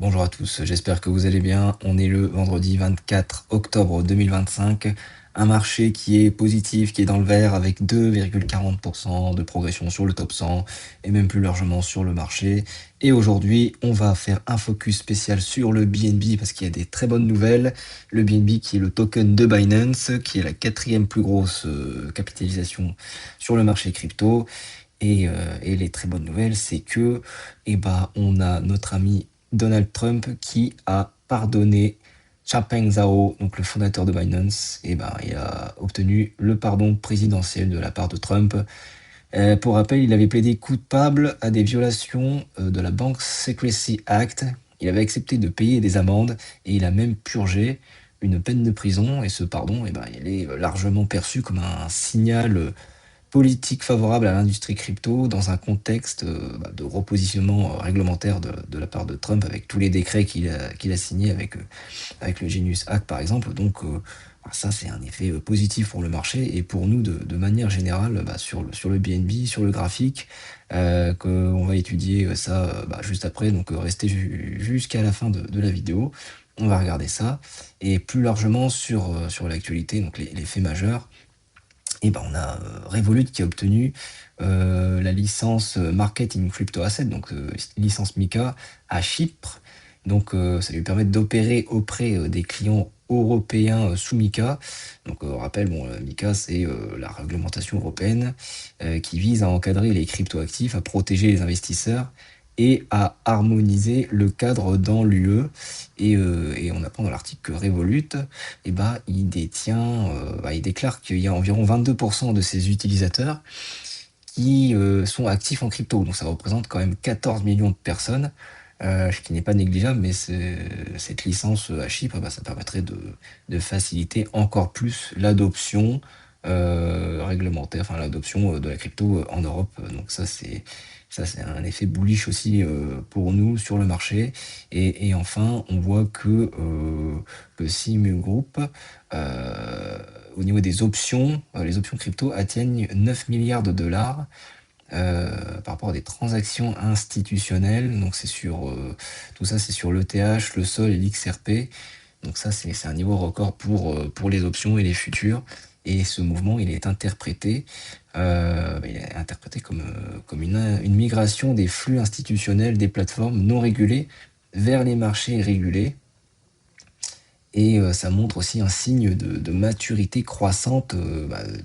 Bonjour à tous, j'espère que vous allez bien. On est le vendredi 24 octobre 2025. Un marché qui est positif, qui est dans le vert avec 2,40% de progression sur le top 100 et même plus largement sur le marché. Et aujourd'hui, on va faire un focus spécial sur le BNB parce qu'il y a des très bonnes nouvelles. Le BNB qui est le token de Binance, qui est la quatrième plus grosse capitalisation sur le marché crypto. Et les très bonnes nouvelles, c'est que on a notre ami Donald Trump qui a pardonné Changpeng Zhao, donc le fondateur de Binance. Il a obtenu le pardon présidentiel de la part de Trump. Pour rappel, il avait plaidé coupable à des violations de la Bank Secrecy Act. Il avait accepté de payer des amendes et il a même purgé une peine de prison. Et ce pardon, il est largement perçu comme un signal politique favorable à l'industrie crypto dans un contexte de repositionnement réglementaire de la part de Trump avec tous les décrets qu'il a signés avec le Genius Act par exemple. Ça c'est un effet positif pour le marché et pour nous de manière générale sur le BNB, sur le graphique, qu'on va étudier ça juste après. Donc restez jusqu'à la fin de la vidéo. On va regarder ça et plus largement sur l'actualité, donc les faits majeurs. On a Revolut qui a obtenu la licence Market in Crypto Asset, donc licence MiCA à Chypre. Ça lui permet d'opérer auprès des clients européens sous MiCA. On rappelle, MiCA, c'est la réglementation européenne qui vise à encadrer les cryptoactifs, à protéger les investisseurs et à harmoniser le cadre dans l'UE. Et on apprend dans l'article que Revolut, il déclare qu'il y a environ 22% de ses utilisateurs qui sont actifs en crypto. Donc ça représente quand même 14 millions de personnes, ce qui n'est pas négligeable, mais cette licence à Chypre, ça permettrait de faciliter encore plus l'adoption réglementaire, enfin l'adoption de la crypto en Europe. Donc ça c'est un effet bullish aussi pour nous sur le marché. Et enfin, on voit que le Simu Group, au niveau des options, les options crypto atteignent 9 milliards de dollars par rapport à des transactions institutionnelles. Donc tout ça, c'est sur l'ETH, le Sol et l'XRP. Donc ça, c'est un niveau record pour les options et les futurs. Et ce mouvement, il est interprété comme une migration des flux institutionnels des plateformes non régulées vers les marchés régulés. Et ça montre aussi un signe de maturité croissante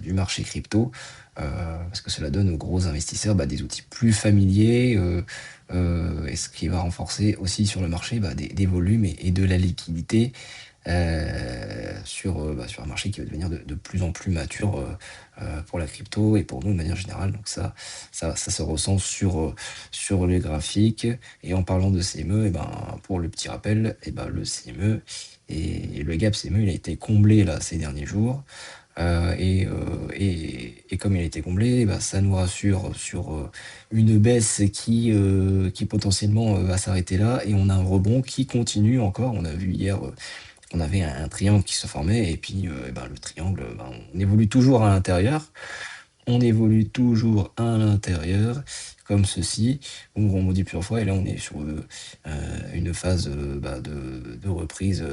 du marché crypto, parce que cela donne aux gros investisseurs des outils plus familiers, et ce qui va renforcer aussi sur le marché des volumes et de la liquidité sur un marché qui va devenir de plus en plus mature pour la crypto et pour nous de manière générale. Donc ça se ressent sur les graphiques. Et en parlant de CME, pour le petit rappel, le CME et le gap CME, il a été comblé là ces derniers jours. Et comme il a été comblé, ça nous rassure sur une baisse qui potentiellement va s'arrêter là, et on a un rebond qui continue encore. On a vu hier on avait un triangle qui se formait, et puis le triangle, on évolue toujours à l'intérieur. On évolue toujours à l'intérieur, comme ceci. On rebondit plusieurs fois, et là on est sur une phase de reprise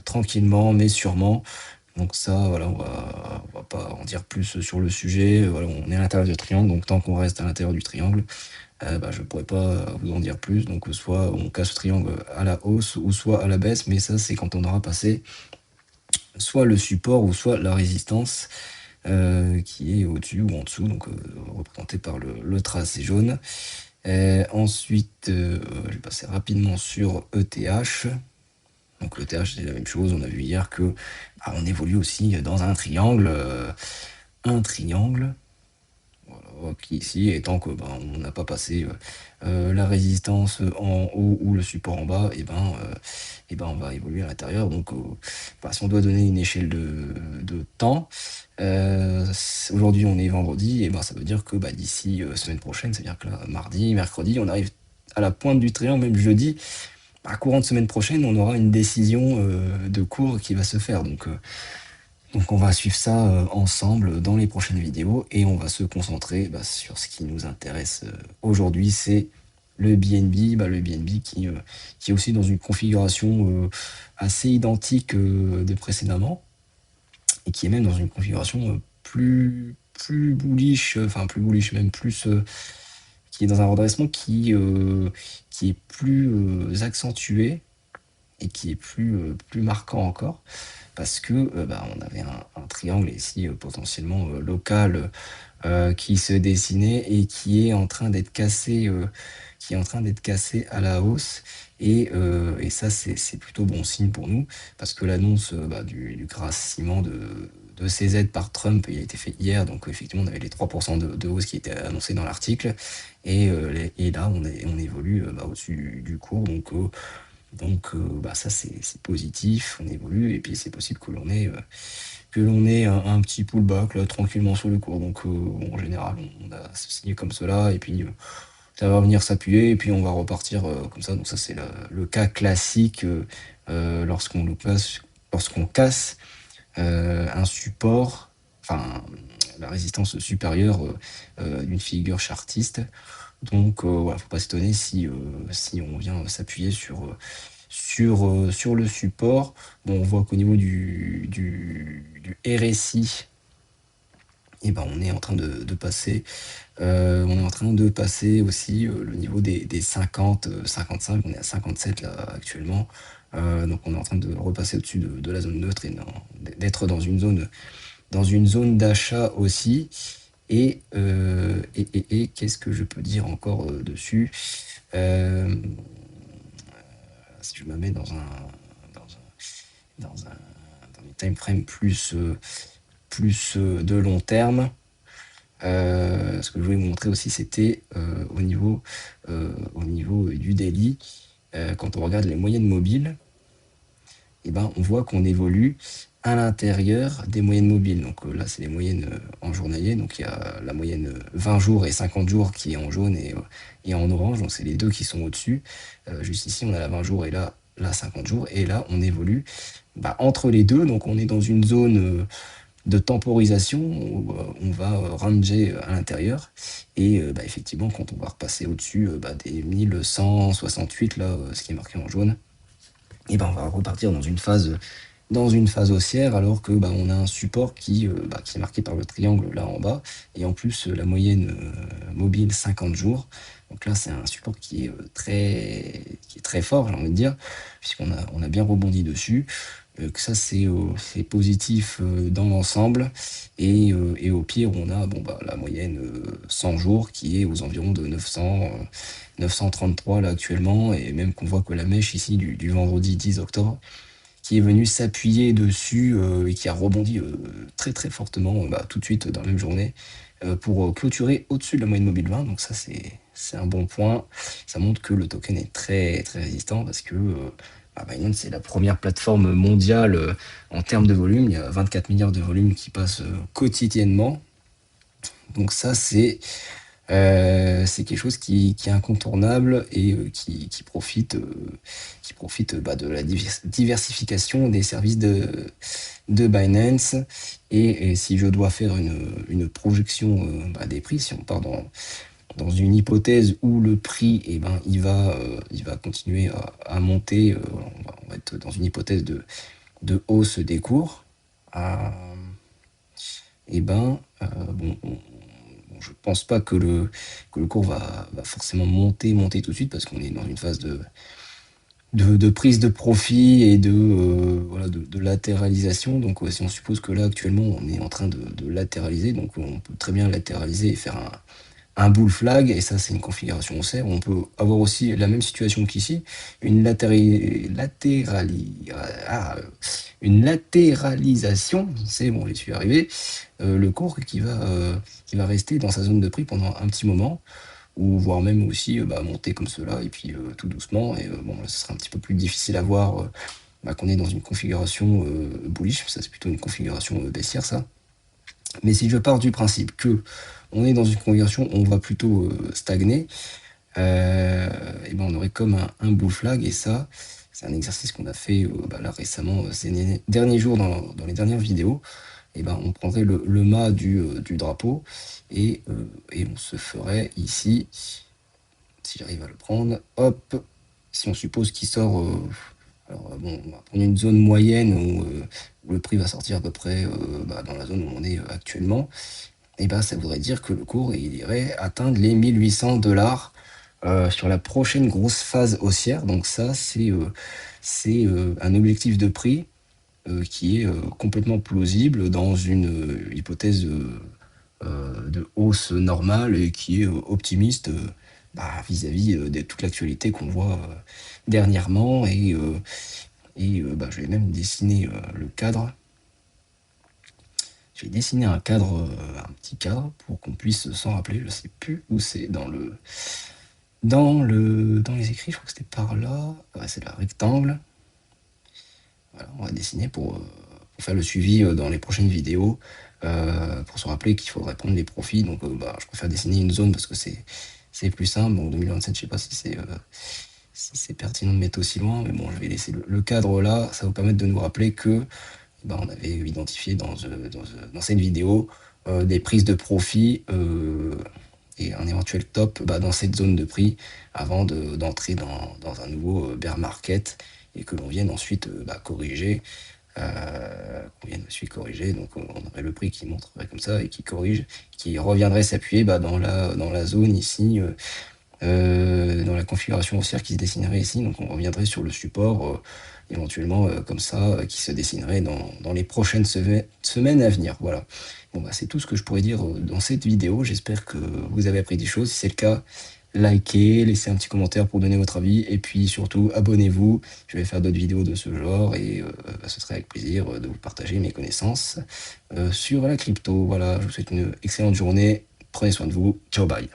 tranquillement, mais sûrement. Donc ça, voilà, on va pas en dire plus sur le sujet. Voilà, on est à l'intérieur du triangle, donc tant qu'on reste à l'intérieur du triangle, je pourrais pas vous en dire plus. Donc soit on casse le triangle à la hausse ou soit à la baisse, mais ça c'est quand on aura passé soit le support ou soit la résistance qui est au-dessus ou en dessous, donc représenté par le tracé jaune. Ensuite, je vais passer rapidement sur ETH. Donc l'ETH c'est la même chose, on a vu hier que on évolue aussi dans un triangle. Voilà, qui ici, et tant que on n'a pas passé la résistance en haut ou le support en bas, on va évoluer à l'intérieur. Donc si on doit donner une échelle de temps, aujourd'hui on est vendredi, et ça veut dire que d'ici semaine prochaine, c'est-à-dire que là, mardi, mercredi, on arrive à la pointe du triangle, même jeudi, courant de semaine prochaine, on aura une décision de cours qui va se faire. Donc on va suivre ça ensemble dans les prochaines vidéos, et on va se concentrer sur ce qui nous intéresse aujourd'hui, c'est le BNB, le BNB qui est aussi dans une configuration assez identique de précédemment et qui est même dans une configuration plus bullish, enfin plus bullish, même plus, qui est dans un redressement qui est plus accentué et qui est plus marquant encore parce que on avait un triangle ici potentiellement local qui se dessinait et qui est en train d'être cassé à la hausse. Et ça, c'est plutôt bon signe pour nous, parce que l'annonce du grassement de CZ par Trump, il a été fait hier, donc effectivement, on avait les 3% de hausse qui étaient annoncés dans l'article, et là, on évolue au-dessus du cours, donc ça, c'est positif, on évolue, et puis c'est possible que l'on ait un petit pullback là, tranquillement sur le cours. Donc en général, on a signé comme cela, et puis ça va venir s'appuyer, et puis on va repartir comme ça. Donc ça, c'est le cas classique lorsqu'on casse un support, enfin la résistance supérieure d'une figure chartiste. Donc voilà, faut pas s'étonner si on vient s'appuyer sur le support. Bon, on voit qu'au niveau du RSI, on est en train de passer, on est en train de passer aussi le niveau des 50, 55. On est à 57 là actuellement. Donc on est en train de repasser au-dessus de la zone neutre et d'être dans une zone d'achat aussi. Et qu'est-ce que je peux dire encore dessus? Euh, Si je me mets dans un, dans un, dans des time frames plus de long terme, ce que je voulais vous montrer aussi, c'était au niveau du daily. Quand on regarde les moyennes mobiles, on voit qu'on évolue à l'intérieur des moyennes mobiles. Donc là, c'est les moyennes en journalier. Donc il y a la moyenne 20 jours et 50 jours qui est en jaune et en orange. Donc c'est les deux qui sont au-dessus. Juste ici, on a la 20 jours et là 50 jours. Et là, on évolue entre les deux. Donc on est dans une zone de temporisation où on va ranger à l'intérieur. Et effectivement, quand on va repasser au-dessus des 1168, là, ce qui est marqué en jaune, on va repartir dans une phase haussière, alors que on a un support qui est marqué par le triangle là en bas, et en plus la moyenne mobile 50 jours. Donc là, c'est un support qui est très fort, j'ai envie de dire, on a bien rebondi dessus. Que ça, c'est positif dans l'ensemble. Et au pire, on a la moyenne 100 jours qui est aux environs de 933 là actuellement, et même qu'on voit que la mèche ici du vendredi 10 octobre qui est venu s'appuyer dessus et qui a rebondi très très fortement tout de suite dans la même journée pour clôturer au-dessus de la moyenne mobile 20. Donc ça, c'est un bon point. Ça montre que le token est très très résistant, parce que Binance, c'est la première plateforme mondiale en termes de volume. Il y a 24 milliards de volume qui passent quotidiennement. Donc ça, c'est quelque chose qui est incontournable et qui profite de la diversification des services de Binance. Et si je dois faire une projection des prix, si on part dans une hypothèse où le prix il va continuer à monter, on va être dans une hypothèse de hausse des cours. euh, je pense pas que le cours va forcément monter tout de suite, parce qu'on est dans une phase de prise de profit et de latéralisation. Donc si on suppose que là actuellement on est en train de latéraliser, donc on peut très bien latéraliser et faire un bull flag, et ça c'est une configuration haussière. On peut avoir aussi la même situation qu'ici, une latéralisation, c'est bon, j'y suis arrivé, le cours qui va rester dans sa zone de prix pendant un petit moment, ou voire même aussi monter comme cela, et puis tout doucement. Et là, ce sera un petit peu plus difficile à voir qu'on est dans une configuration bullish. Ça, c'est plutôt une configuration baissière, ça. Mais si je pars du principe que on est dans une configuration où on va plutôt stagner, on aurait comme un bull flag. Et ça, c'est un exercice qu'on a fait là récemment, ces derniers jours, dans les dernières vidéos. On prendrait le mât du drapeau, et on se ferait ici si j'arrive à le prendre, hop, si on suppose qu'il sort, alors bon, on va prendre une zone moyenne où le prix va sortir à peu près dans la zone où on est actuellement, et bah ça voudrait dire que le cours il irait atteindre les 1800 $ sur la prochaine grosse phase haussière. Donc ça, c'est un objectif de prix qui est complètement plausible dans une hypothèse de hausse normale et qui est optimiste vis-à-vis de toute l'actualité qu'on voit dernièrement. Je vais même dessiner le cadre. Je vais dessiner un cadre, un petit cadre pour qu'on puisse s'en rappeler. Je sais plus où c'est dans les écrits. Je crois que c'était par là. Ouais, c'est le rectangle. Voilà, on va dessiner pour faire le suivi dans les prochaines vidéos, pour se rappeler qu'il faudrait prendre les profits. Donc je préfère dessiner une zone parce que c'est plus simple. Donc 2027, je sais pas si c'est pertinent de mettre aussi loin, mais bon, je vais laisser le cadre là. Ça va vous permettre de nous rappeler que on avait identifié dans cette vidéo des prises de profit et un éventuel top dans cette zone de prix avant d'entrer dans un nouveau bear market et que l'on vienne ensuite corriger. Donc on aurait le prix qui monterait comme ça et qui corrige, qui reviendrait s'appuyer dans la zone ici, dans la configuration haussière qui se dessinerait ici. Donc on reviendrait sur le support éventuellement comme ça, qui se dessinerait dans les prochaines semaines à venir. Voilà. Bon c'est tout ce que je pourrais dire dans cette vidéo. J'espère que vous avez appris des choses. Si c'est le cas, likez, laissez un petit commentaire pour donner votre avis et puis surtout abonnez-vous. Je vais faire d'autres vidéos de ce genre et ce serait avec plaisir de vous partager mes connaissances sur la crypto. Voilà, je vous souhaite une excellente journée. Prenez soin de vous. Ciao, bye.